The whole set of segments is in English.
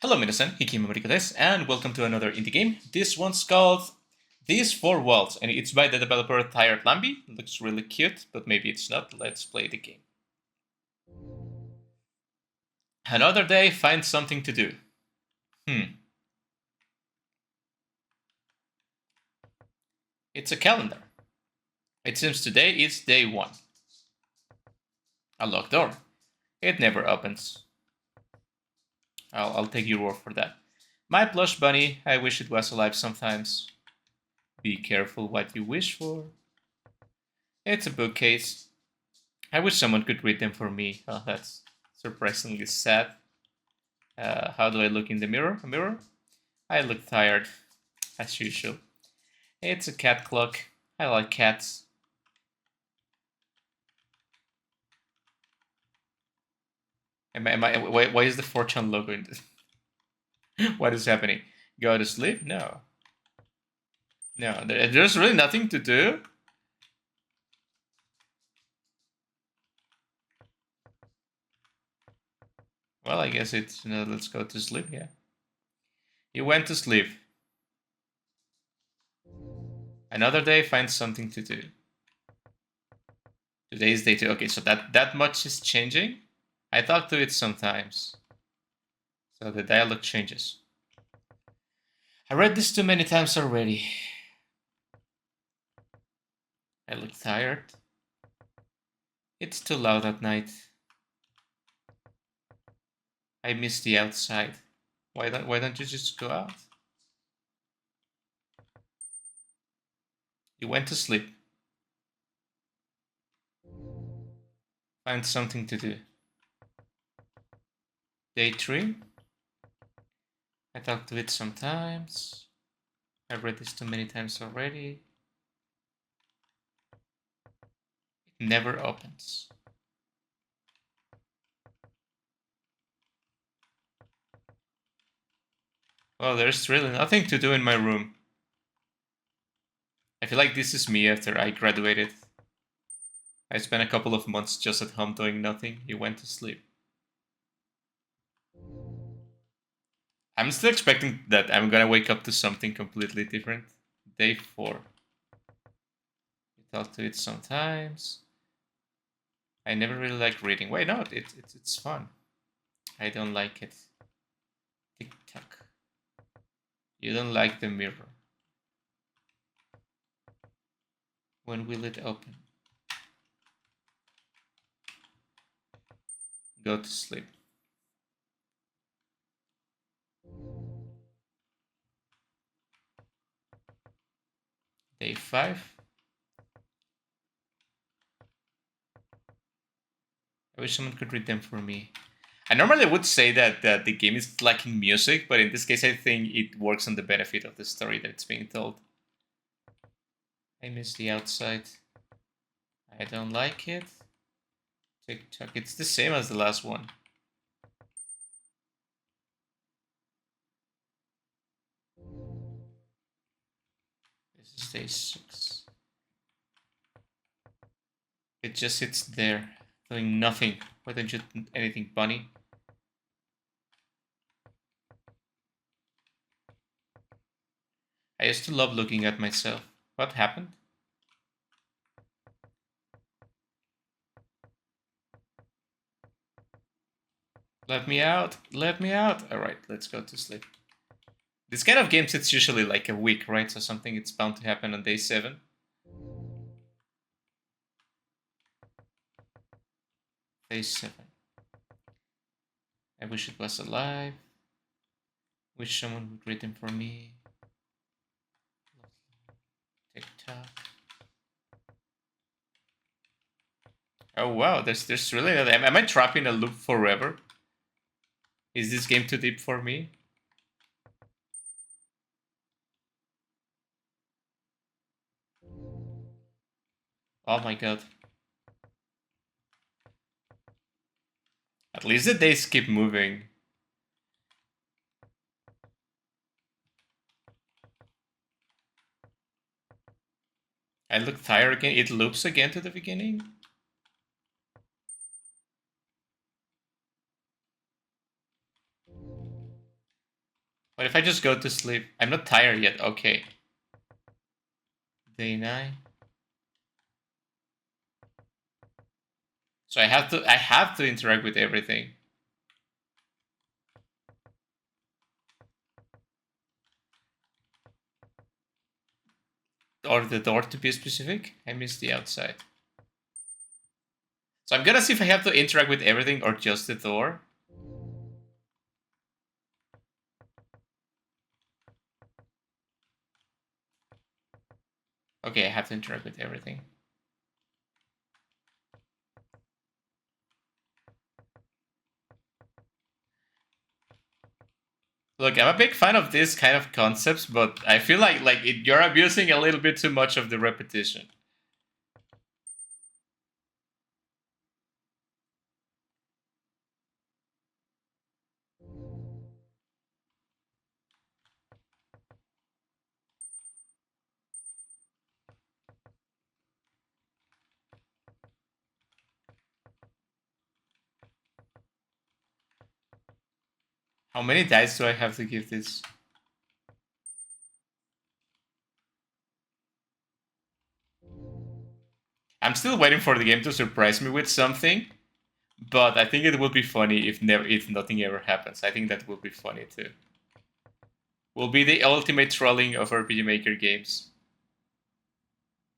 Hello minasan, Hikimamorika desu, and welcome to another indie game. This one's called These Four Walls, and it's by the developer Tired Lambi. It looks really cute, but maybe it's not. Let's play the game. Another day, find something to do. It's a calendar. It seems today is day 1. A locked door. It never opens. I'll take your word for that. My plush bunny, I wish it was alive sometimes. Be careful what you wish for. It's a bookcase. I wish someone could read them for me. Oh, that's surprisingly sad. How do I look in the mirror? A mirror? I look tired, as usual. It's a cat clock. I like cats. Why is the Fortune logo in this? What is happening? Go to sleep? No. No, there's really nothing to do. Well, I guess it's, let's go to sleep, yeah. You went to sleep. Another day, find something to do. Today's day 2. Okay, so that much is changing. I talk to it sometimes. So the dialogue changes. I read this too many times already. I look tired. It's too loud at night. I miss the outside. Why don't you just go out? You went to sleep. Find something to do. Daydream. I talk to it sometimes. I've read this too many times already. It never opens. Well, there's really nothing to do in my room. I feel like this is me after I graduated. I spent a couple of months just at home doing nothing. You went to sleep. I'm still expecting that I'm gonna wake up to something completely different. Day 4. You talk to it sometimes. I never really like reading. Wait, no, it's fun. I don't like it. Tick tock. You don't like the mirror. When will it open? Go to sleep. Day 5. I wish someone could read them for me. I normally would say that the game is lacking music, but in this case I think it works on the benefit of the story that it's being told. I miss the outside. I don't like it. Tick tock. It's the same as the last one. This is day 6. It just sits there, doing nothing. Why don't you do anything, bunny? I used to love looking at myself. What happened? Let me out. Let me out. Alright, let's go to sleep. This kind of games, it's usually like a week, right? So something it's bound to happen on day 7. Day 7. I wish it was alive. Wish someone would read them for me. Tick tock. Oh wow, there's really am I trapped in a loop forever? Is this game too deep for me? Oh my god. At least the days keep moving. I look tired again. It loops again to the beginning. What if I just go to sleep? I'm not tired yet. Okay. Day 9. So I have to interact with everything. Or the door to be specific. I missed the outside. So I'm gonna see if I have to interact with everything or just the door. Okay, I have to interact with everything. Look, I'm a big fan of this kind of concepts, but I feel like you're abusing a little bit too much of the repetition. How many dice do I have to give this? I'm still waiting for the game to surprise me with something, but I think it would be funny if nothing ever happens. I think that would be funny too. Will be the ultimate trolling of RPG Maker games.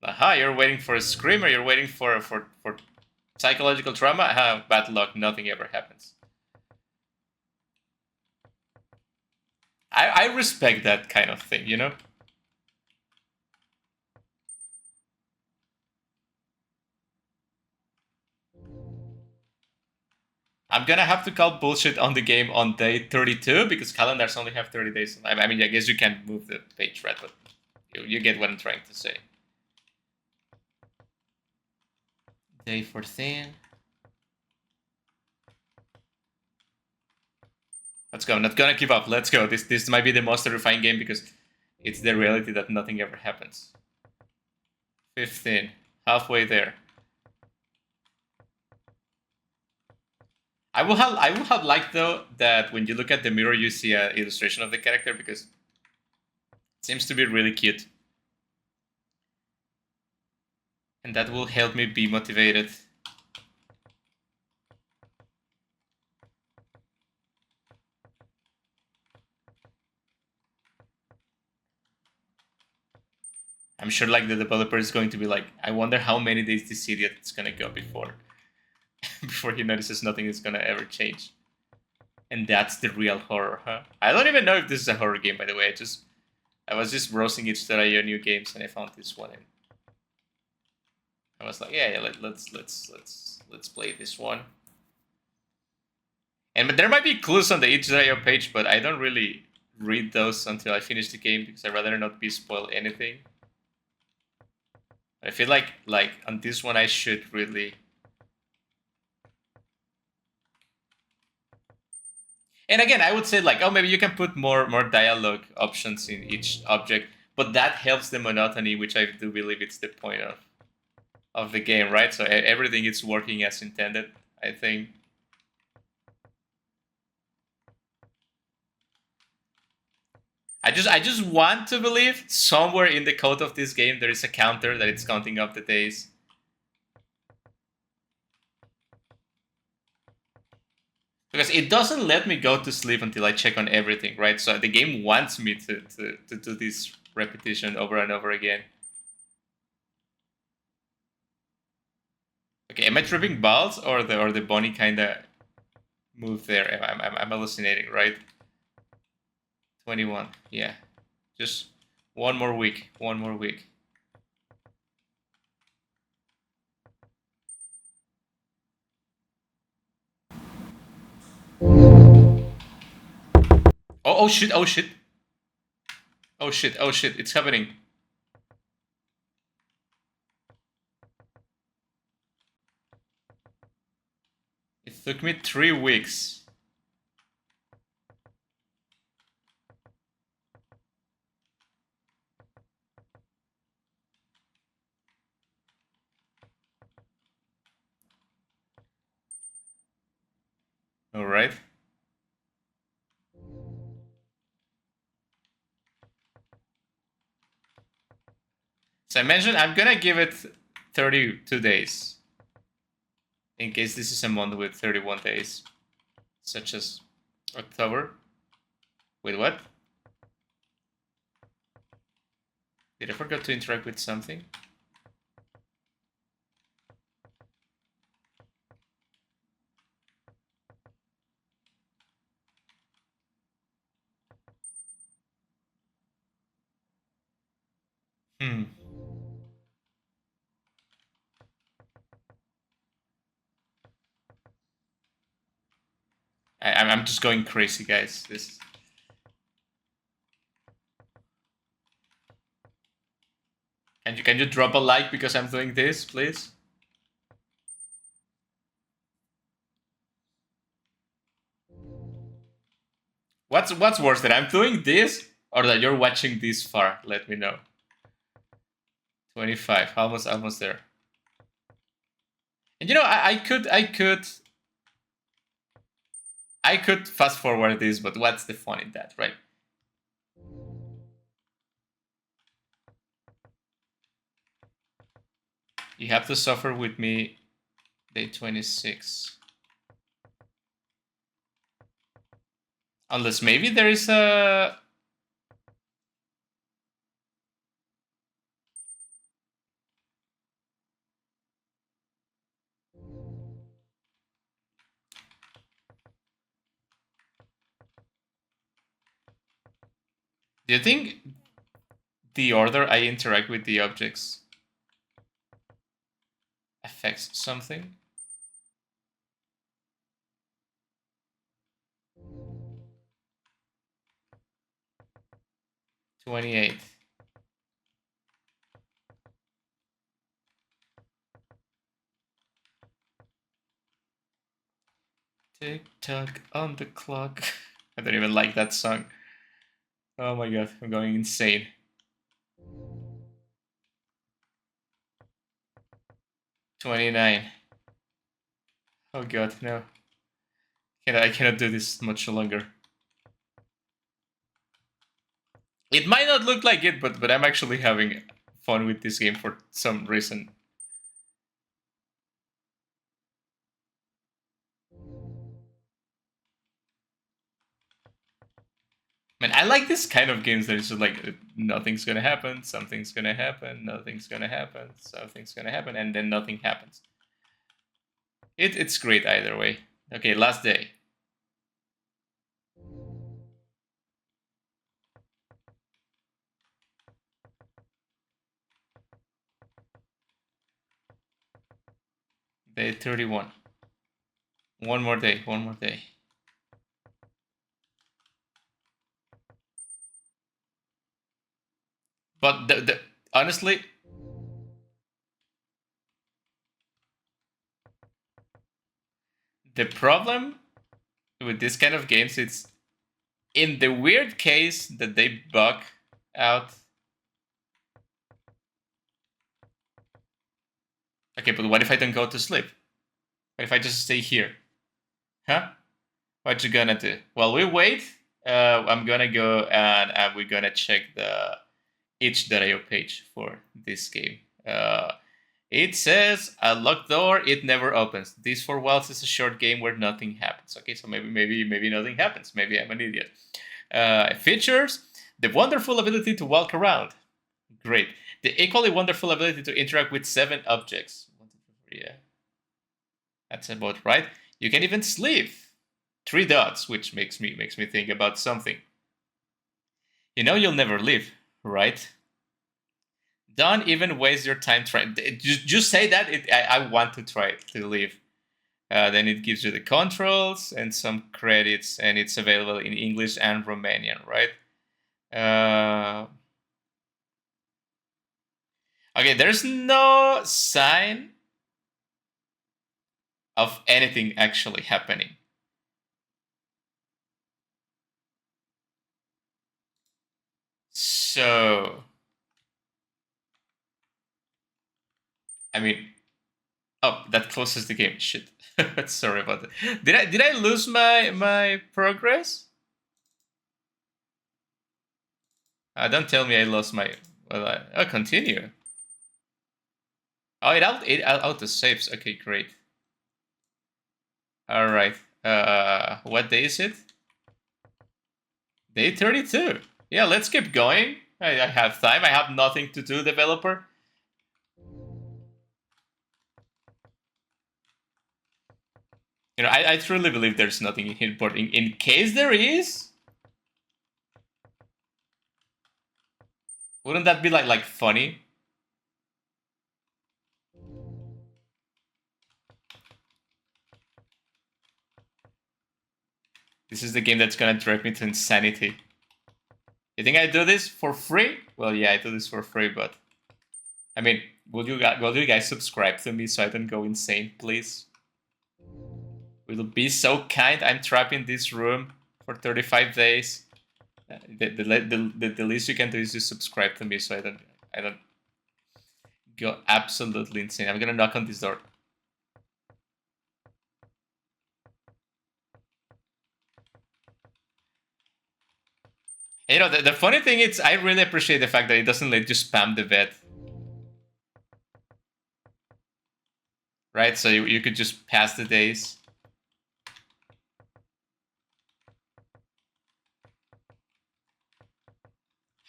Aha, you're waiting for a screamer, you're waiting for psychological trauma. Aha, bad luck, nothing ever happens. I respect that kind of thing, you know? I'm gonna have to call bullshit on the game on day 32 because calendars only have 30 days. I mean, I guess you can't move the page, right? But you get what I'm trying to say. Day 14. Let's go. I'm not gonna give up. Let's go. This might be the most terrifying game because it's the reality that nothing ever happens. 15. Halfway there. I would have liked though that when you look at the mirror you see an illustration of the character because it seems to be really cute. And that will help me be motivated. I'm sure like the developer is going to be like, I wonder how many days this idiot is gonna go before before he notices nothing is gonna ever change. And that's the real horror, huh? I don't even know if this is a horror game, by the way. I was just browsing itch.io new games and I found this one and I was like, yeah, let's play this one. And but there might be clues on the itch.io page, but I don't really read those until I finish the game because I'd rather not be spoiled anything. I feel like on this one I should really. And again, I would say like, oh, maybe you can put more dialogue options in each object, but that helps the monotony, which I do believe it's the point of the game, right? So everything is working as intended, I think. I just want to believe somewhere in the code of this game there is a counter that it's counting up the days. Because it doesn't let me go to sleep until I check on everything, right? So the game wants me to do this repetition over and over again. Okay, am I tripping balls or the bunny kinda moved there? I'm hallucinating, right? 21. Yeah, just one more week. One more week. Oh shit! Oh shit! Oh shit! Oh shit! It's happening. It took me 3 weeks. All right. So I mentioned I'm gonna give it 32 days. In case this is a month with 31 days. Such as October. Wait, what? Did I forget to interact with something? I'm just going crazy, guys. This. Can you drop a like because I'm doing this, please? What's worse, that I'm doing this or that you're watching this far? Let me know. 25, almost there. And you know, I could fast forward this, but what's the fun in that, right? You have to suffer with me day 26. Unless maybe there is a... Do you think the order I interact with the objects affects something? $28. Tick-tock on the clock. I don't even like that song. Oh my god, I'm going insane. $29. Oh god, no. I cannot do this much longer. It might not look like it, but I'm actually having fun with this game for some reason. Man, I like this kind of games that is just like nothing's gonna happen, something's gonna happen, nothing's gonna happen, something's gonna happen, and then nothing happens. It's great either way. Okay, last day. Day 31. One more day, one more day. But honestly, the problem with this kind of games, it's in the weird case that they bug out. Okay, but what if I don't go to sleep? What if I just stay here? Huh? What you gonna do? Well, we wait. I'm gonna go and we're gonna check the itch.io page for this game. It says a locked door, it never opens. This for whilst is a short game where nothing happens. Okay, so maybe nothing happens. Maybe I'm an idiot. Features: the wonderful ability to walk around. Great. The equally wonderful ability to interact with 7 objects. Yeah, that's about right. You can even sleep. 3 dots, which makes me think about something. You know you'll never leave, right? Don't even waste your time trying. Just say that. I want to try to leave. Then it gives you the controls and some credits, and it's available in English and Romanian, right? Okay, there's no sign of anything actually happening. So, I mean, oh, that closes the game. Shit. Sorry about that. Did I lose my progress? Don't tell me I lost my. Well, I'll continue. Oh, it auto saves. Okay, great. All right. What day is it? Day 32. Yeah, let's keep going. I have time. I have nothing to do, developer. You know, I truly believe there's nothing in here, but in case there is, wouldn't that be like funny? This is the game that's gonna drive me to insanity. You think I do this for free? Well, yeah, I do this for free, but I mean, will you guys subscribe to me so I don't go insane, please? Will be so kind. I'm trapped in this room for 35 days. The least you can do is just subscribe to me so I don't go absolutely insane. I'm gonna knock on this door. You know, the funny thing is, I really appreciate the fact that it doesn't let you spam the vet. Right? So you could just pass the days.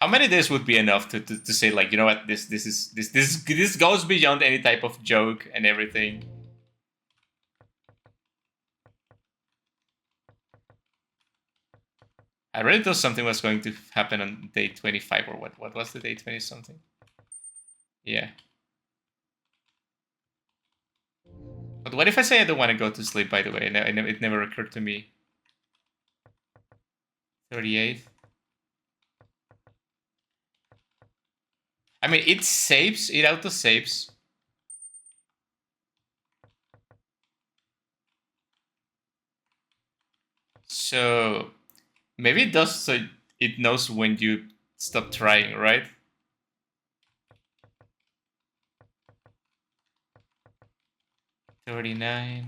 How many days would be enough to say, like, you know what, this goes beyond any type of joke and everything? I really thought something was going to happen on day 25 or what? What was the day 20 something? Yeah. But what if I say I don't want to go to sleep, by the way? It never occurred to me. 38. I mean, it saves, it auto saves. So maybe it does so it knows when you stop trying, right? $39.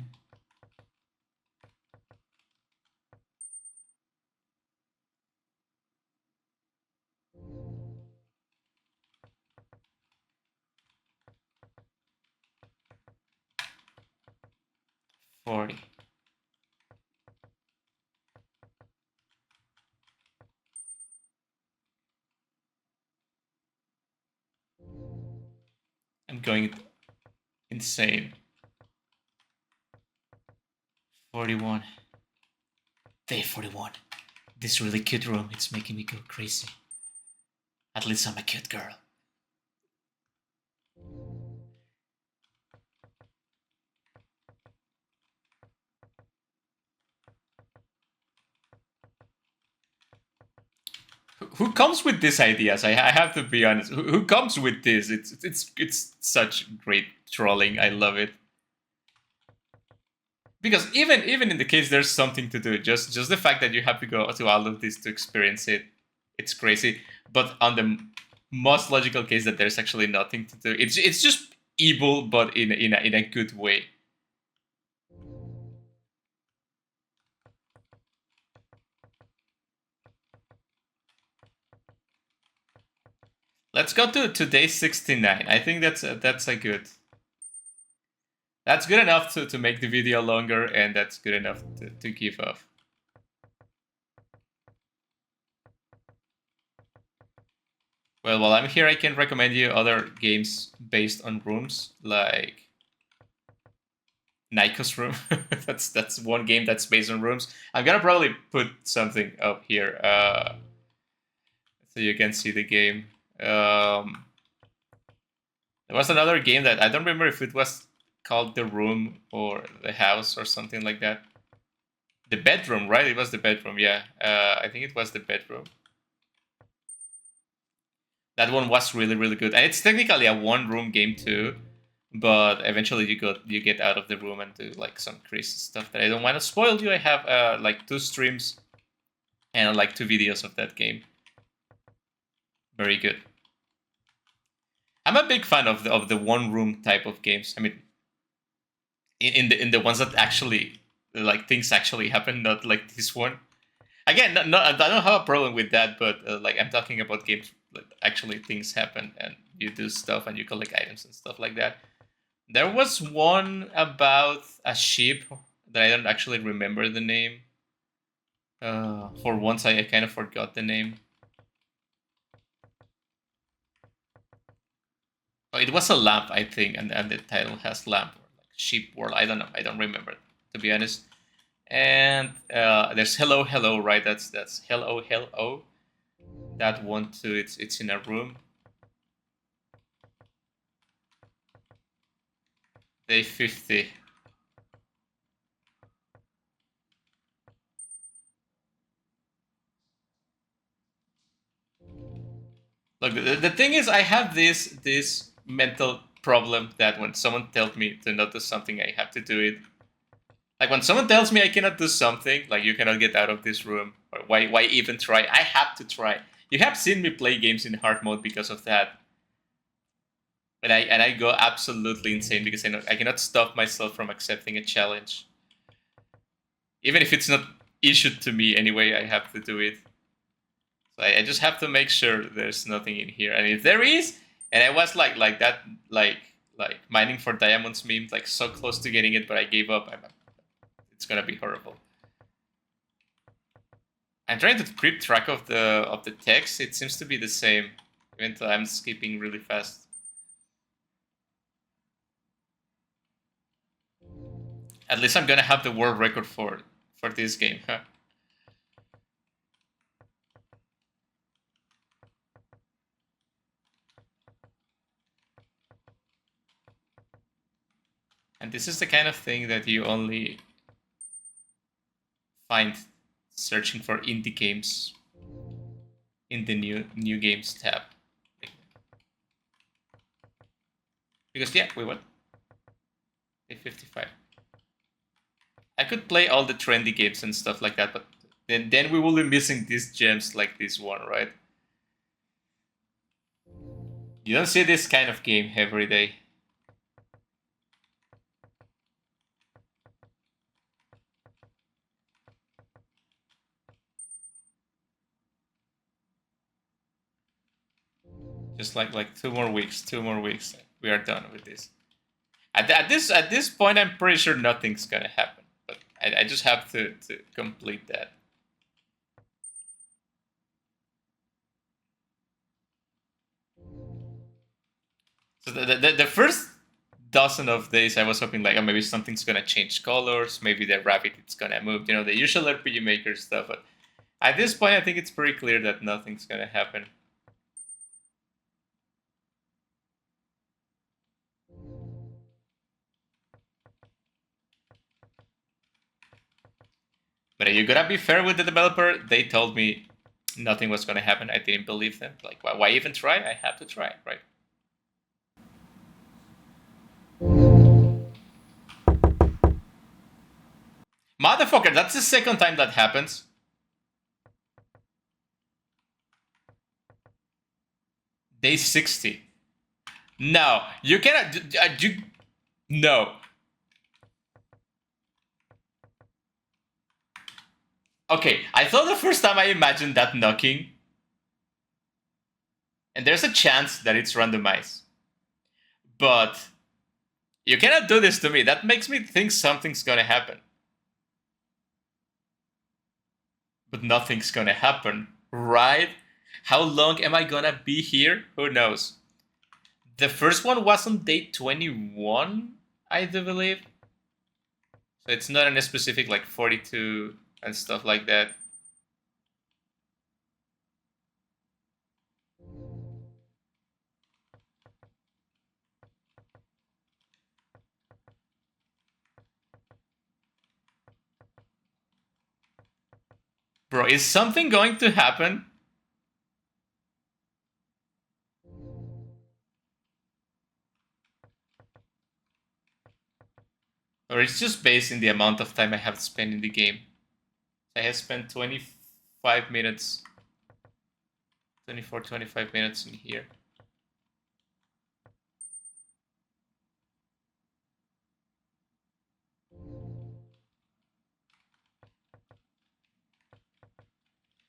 $40. I'm going insane. 41. Day 41. This really cute room, it's making me go crazy. At least I'm a cute girl. Who comes with these ideas? I have to be honest. Who comes with this? It's such great trolling. I love it. Because even in the case there's something to do, just the fact that you have to go to all of this to experience it, it's crazy. But on the most logical case that there's actually nothing to do, it's just evil, but in a good way. Let's go to day 69. I think that's a good. That's good enough to make the video longer, and that's good enough to give off. Well, while I'm here, I can recommend you other games based on rooms, like Nyko's Room. that's one game that's based on rooms. I'm gonna probably put something up here so you can see the game. There was another game that I don't remember if it was called The Room or The House or something like that. The Bedroom, right? It was The Bedroom, yeah. I think it was The Bedroom. That one was really, really good. And it's technically a one-room game too, but eventually you get out of the room and do like some crazy stuff that I don't want to spoil you. I have like 2 streams and like 2 videos of that game. Very good. I'm a big fan of the one-room type of games. I mean, in the ones that actually like things actually happen, not like this one. Again, I don't have a problem with that, but like I'm talking about games that actually things happen and you do stuff and you collect items and stuff like that. There was one about a ship that I don't actually remember the name. For once, I kind of forgot the name. Oh, it was a lamp, I think, and the title has lamp or like ship world. I don't know. I don't remember, to be honest. And there's hello, hello, right? That's hello, hello. That one too. It's in a room. Day 50. Look, the thing is, I have this mental problem that when someone tells me to not do something, I have to do it. Like when someone tells me I cannot do something, like you cannot get out of this room, or why even try? I have to try. You have seen me play games in hard mode because of that, and I go absolutely insane because I cannot stop myself from accepting a challenge, even if it's not issued to me anyway. I have to do it. So I just have to make sure there's nothing in here, and if there is, and I was like that, like mining for diamonds meme, like so close to getting it, but I gave up. It's gonna be horrible. I'm trying to keep track of the text. It seems to be the same, even though I'm skipping really fast. At least I'm gonna have the world record for this game, huh? And this is the kind of thing that you only find searching for indie games in the new games tab. Because yeah, we won. Day 55. I could play all the trendy games and stuff like that, but then we will be missing these gems like this one, right? You don't see this kind of game every day. Just like 2 more weeks, we are done with this. At this point, I'm pretty sure nothing's gonna happen, but I just have to complete that. So the first dozen of days, I was hoping like, oh, maybe something's gonna change colors, maybe the rabbit it's gonna move, the usual RPG Maker stuff. But at this point, I think it's pretty clear that nothing's gonna happen. But you gotta be fair with the developer. They told me nothing was gonna happen. I didn't believe them. Like, why even try? I have to try, right? Motherfucker, that's the second time that happens. Day 60. No, you cannot. No. Okay, I thought the first time I imagined that knocking, and there's a chance that it's randomized. But you cannot do this to me. That makes me think something's gonna happen. But nothing's gonna happen, right? How long am I gonna be here? Who knows? The first one was on day 21, I do believe. So it's not in a specific like 42 and stuff like that. Bro, is something going to happen? Or it's just based in the amount of time I have spent in the game. I have spent 25 minutes, 25 minutes in here.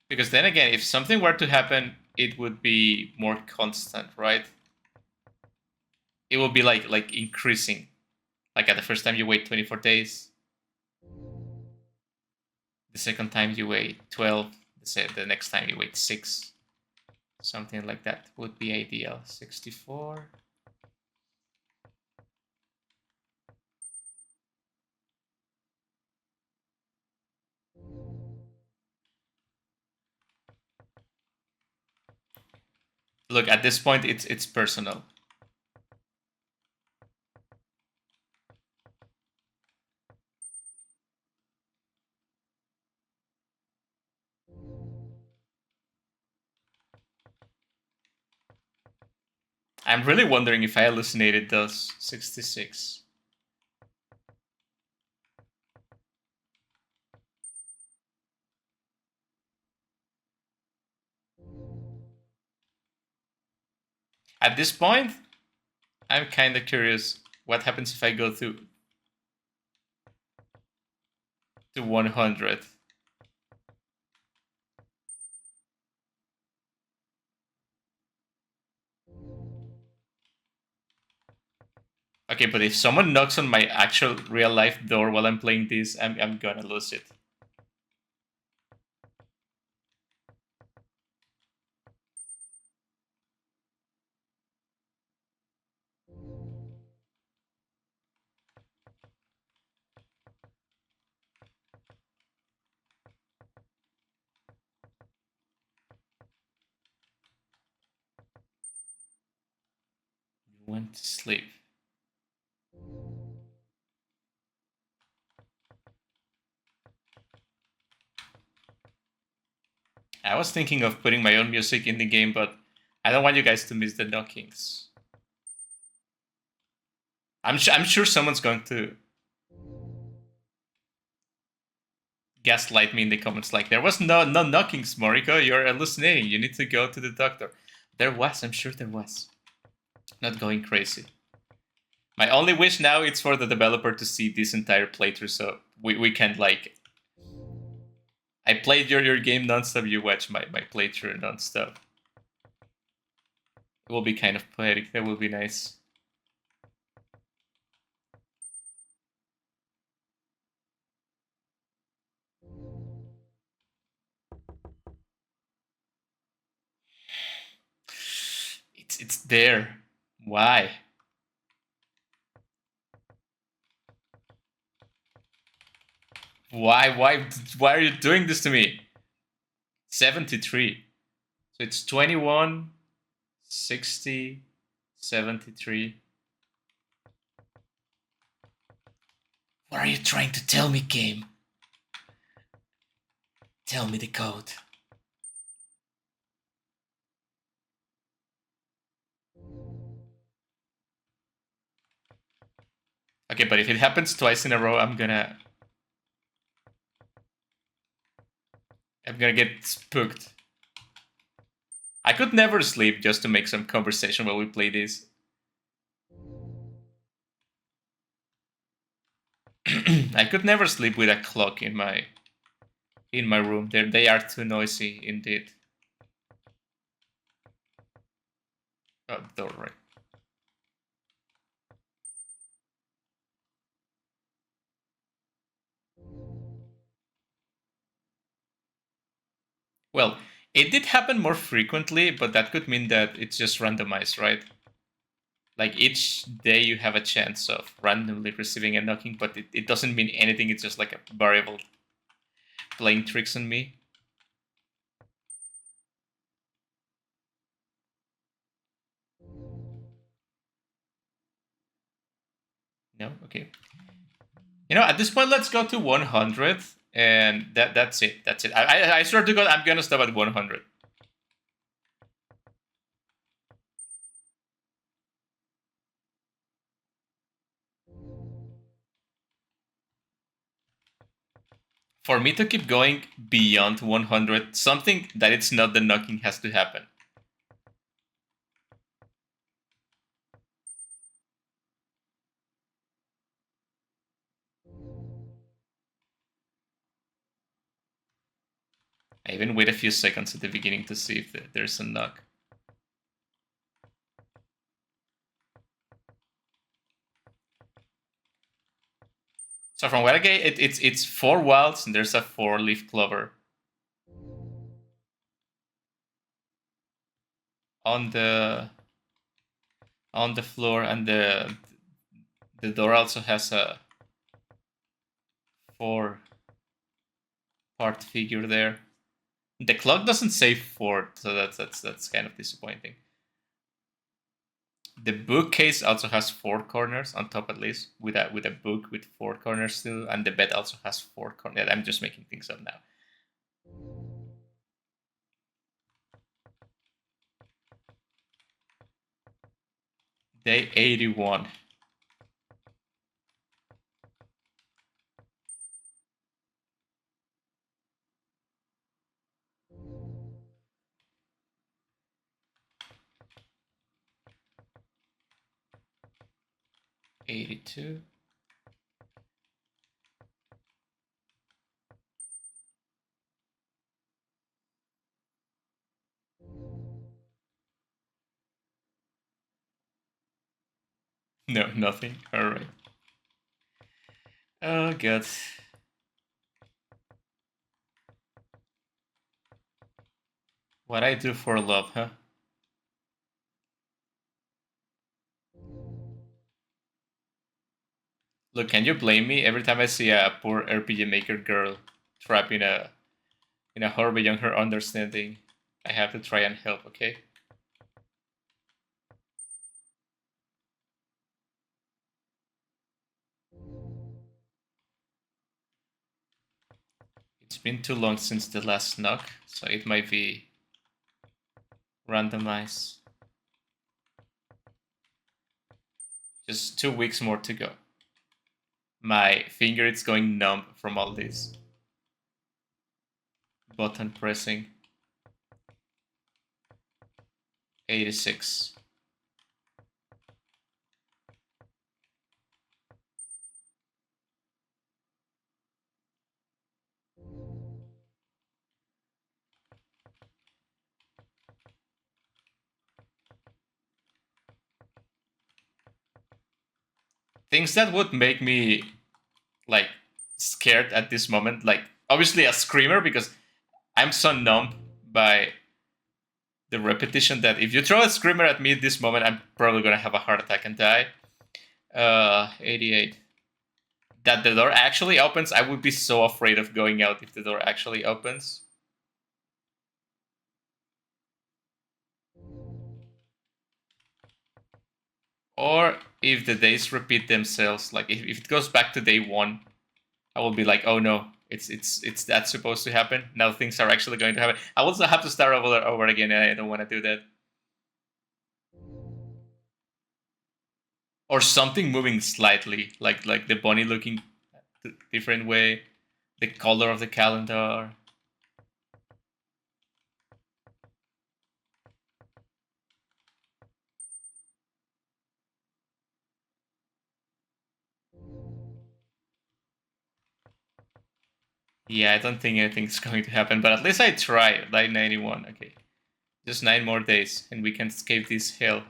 Because then again, if something were to happen, it would be more constant, right? it will be like increasing. Like at the first time you wait 24 days. The second time you wait 12. The next time you wait 6. Something like that would be ideal. 64. Look, at this point, it's personal. I'm really wondering if I hallucinated those 66. At this point, I'm kind of curious what happens if I go to 100. Okay, but if someone knocks on my actual real life door while I'm playing this, I'm gonna lose it. You went to sleep. I was thinking of putting my own music in the game, but I don't want you guys to miss the knockings. I'm sure someone's going to gaslight me in the comments like, there was no knockings, Moriko, you're hallucinating, you need to go to the doctor. There was, I'm sure there was. Not going crazy. My only wish now is for the developer to see this entire playthrough, so we can, like... I played your game non-stop, you watch my playthrough non-stop. It will be kind of poetic, that will be nice. It's there. Why? Why are you doing this to me? 73. So it's 21, 60, 73. What are you trying to tell me, game? Tell me the code. Okay, but if it happens twice in a row, I'm gonna get spooked. I could never sleep just to make some conversation while we play this. I could never sleep with a clock in my room. They are too noisy indeed. Oh, door, right. Well, it did happen more frequently, but that could mean that it's just randomized, right? Like each day you have a chance of randomly receiving a knocking, but it doesn't mean anything. It's just like a variable playing tricks on me. No? Okay. You know, at this point, let's go to 100, and that's it. That's it. I swear to God, I'm gonna stop at 100. For me to keep going beyond 100, something that it's not the knocking has to happen. I even wait a few seconds at the beginning to see if there's a knock. So from what I get, it's 4 wilds and there's a 4-leaf clover on the floor, and the door also has a 4-part figure there. The clock doesn't say 4, so that's kind of disappointing. The bookcase also has 4 corners on top, at least, with a book with 4 corners still, and the bed also has 4 corners. I'm just making things up now. Day 81. $82. No, nothing. All right. Oh god. What I do for love, huh? Look, can you blame me? Every time I see a poor RPG Maker girl trapped in a horror beyond her understanding, I have to try and help, okay? It's been too long since the last knock, so it might be randomized. Just 2 weeks more to go. My finger is going numb from all this button pressing. 86. Things that would make me like scared at this moment, like obviously a screamer, because I'm so numb by the repetition that if you throw a screamer at me at this moment, I'm probably gonna have a heart attack and die. 88. That the door actually opens, I would be so afraid of going out if the door actually opens. Or if the days repeat themselves, like if it goes back to day 1, I will be like, oh no, it's that supposed to happen. Now things are actually going to happen. I will also have to start over again, and I don't want to do that. Or something moving slightly, like the bunny looking different way, the color of the calendar. Yeah, I don't think anything's going to happen, but at least I tried. Like 91, okay. Just 9 more days, and we can escape this hell.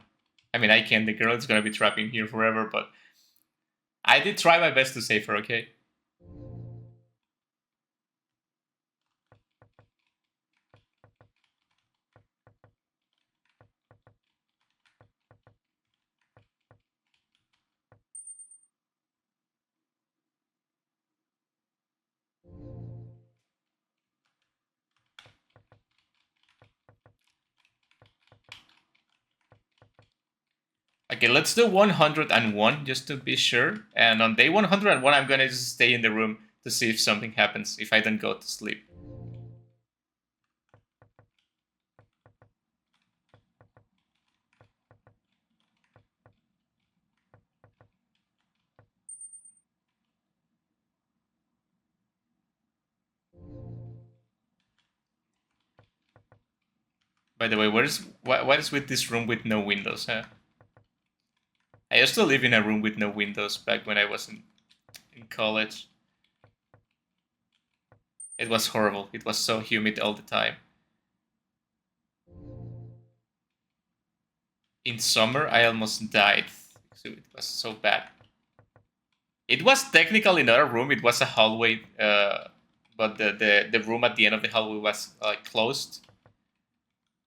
I mean, I can. The girl is gonna be trapped in here forever, but I did try my best to save her, okay? Okay, let's do 101 just to be sure. And on day 101, I'm gonna just stay in the room to see if something happens if I don't go to sleep. By the way, what is with this room with no windows, huh? I used to live in a room with no windows back when I was in college. It was horrible. It was so humid all the time. In summer, I almost died. So it was so bad. It was technically not a room. It was a hallway, but the room at the end of the hallway was closed.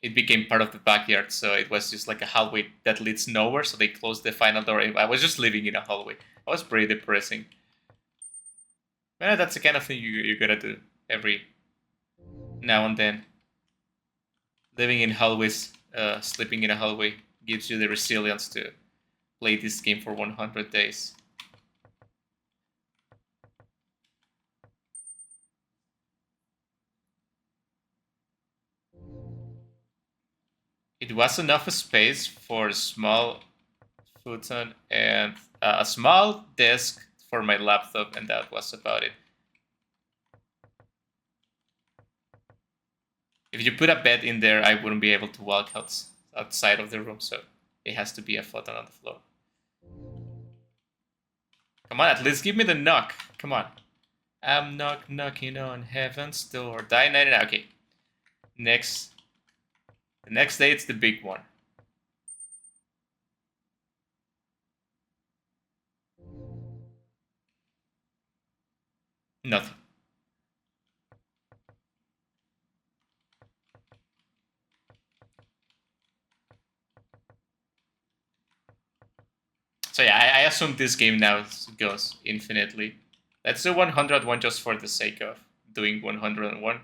It became part of the backyard, so it was just like a hallway that leads nowhere. So they closed the final door. I was just living in a hallway. It was pretty depressing. But that's the kind of thing you gotta do every now and then. Living in hallways, sleeping in a hallway gives you the resilience to play this game for 100 days. It was enough space for a small futon and a small desk for my laptop, and that was about it. If you put a bed in there, I wouldn't be able to walk outside of the room, so it has to be a futon on the floor. Come on, at least give me the knock. Come on. I'm knocking on heaven's door. Die 99. Okay. The next day, it's the big one. Nothing. So yeah, I assume this game now goes infinitely. Let's do 101 just for the sake of doing 101.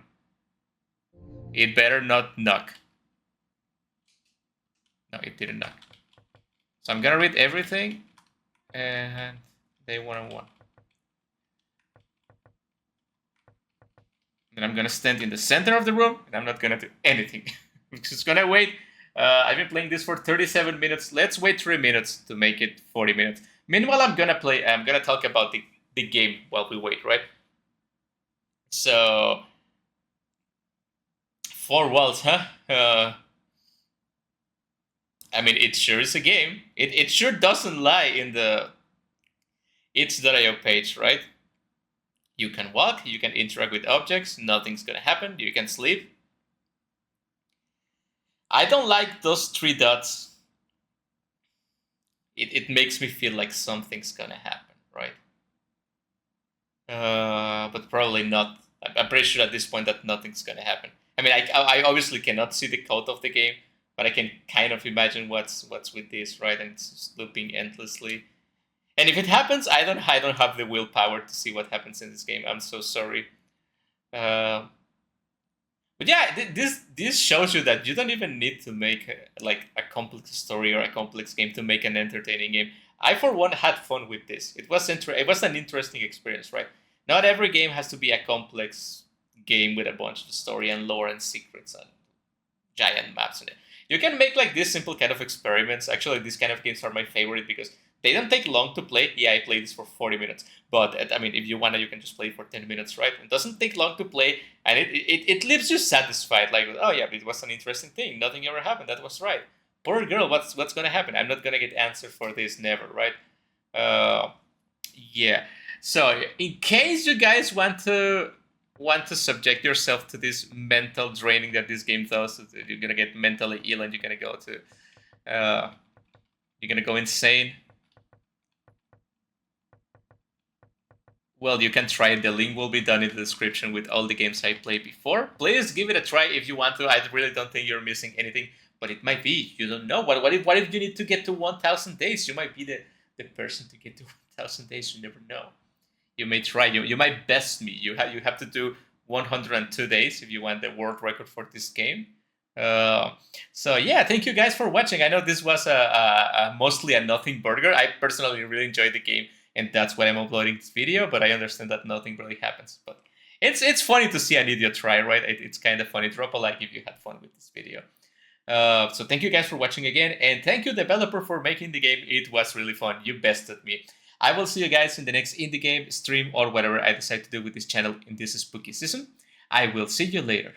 It better not knock. No, it didn't knock. So I'm gonna read everything, and day 101. Then I'm gonna stand in the center of the room, and I'm not gonna do anything. I'm just gonna wait. I've been playing this for 37 minutes. Let's wait 3 minutes to make it 40 minutes. Meanwhile, I'm gonna talk about the game while we wait, right? So, 4 walls, huh? I mean, it sure is a game. It sure doesn't lie in the itch.io page, right? You can walk, you can interact with objects, nothing's gonna happen, you can sleep. I don't like those 3 dots. It makes me feel like something's gonna happen, right? But probably not. I'm pretty sure at this point that nothing's gonna happen. I mean, I obviously cannot see the code of the game, but I can kind of imagine what's with this, right? And it's just looping endlessly. And if it happens, I don't have the willpower to see what happens in this game. I'm so sorry. But yeah, this shows you that you don't even need to make a complex story or a complex game to make an entertaining game. I, for one, had fun with this. It was an interesting experience, right? Not every game has to be a complex game with a bunch of story and lore and secrets and giant maps in it. You can make like this simple kind of experiments. Actually, these kind of games are my favorite because they don't take long to play. Yeah, I played this for 40 minutes. But I mean, if you wanna, you can just play for 10 minutes, right? It doesn't take long to play, and it leaves you satisfied. Like, oh yeah, it was an interesting thing. Nothing ever happened. That was right. Poor girl. What's gonna happen? I'm not gonna get answer for this. Never, right? Yeah. So in case you guys want to subject yourself to this mental draining that this game does, you're gonna get mentally ill and you're gonna go insane. Well, you can try it. The link will be down in the description with all the games I played before. Please give it a try if you want to. I really don't think you're missing anything, but it might be. You don't know. What if you need to get to 1,000 days? You might be the person to get to 1,000 days. You never know. You may try. You might best me. You have to do 102 days if you want the world record for this game. So yeah, thank you guys for watching. I know this was a mostly a nothing burger. I personally really enjoyed the game, and that's why I'm uploading this video. But I understand that nothing really happens. But it's funny to see an idiot try, right? It's kind of funny. Drop a like if you had fun with this video. So thank you guys for watching again, and thank you developer for making the game. It was really fun. You bested me. I will see you guys in the next indie game, stream, or whatever I decide to do with this channel in this spooky season. I will see you later.